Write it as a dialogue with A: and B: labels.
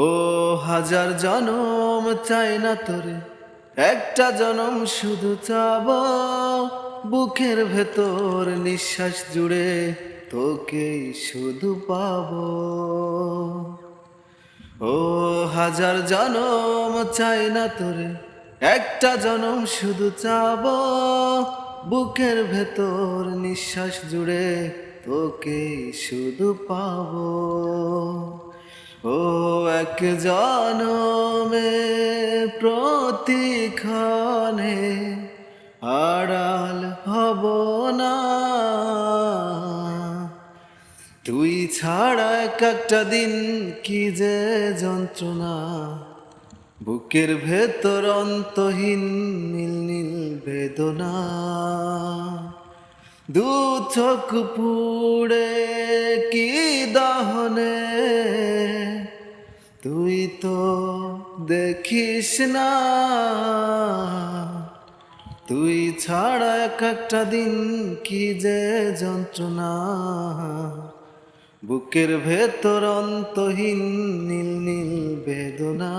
A: ও হাজার জনম চাই না তোরে, একটা জনম শুধু চাবো, বুকের ভেতর নিঃশ্বাস জুড়ে তোকেই শুধু পাবো। ও হাজার জনম চাই না তোরে, একটা জনম শুধু চাবো, বুকের ভেতর নিঃশ্বাস জুড়ে তোকেই শুধু পাবো। ও এক জনমে প্রতিক্ষণে আড়াল হব না, তুই ছাড়া এক একটা দিন কি যে যন্ত্রণা, বুকের ভেতর অন্তহীন নীল নীল বেদনা। দু চোখ পুড়ে কি দহনে, তুই তো দেখিস না, তুই ছাড়া এক একটা দিন কি যে যন্ত্রণা, বুকের ভেতর অন্তহীন নীল নীল বেদনা।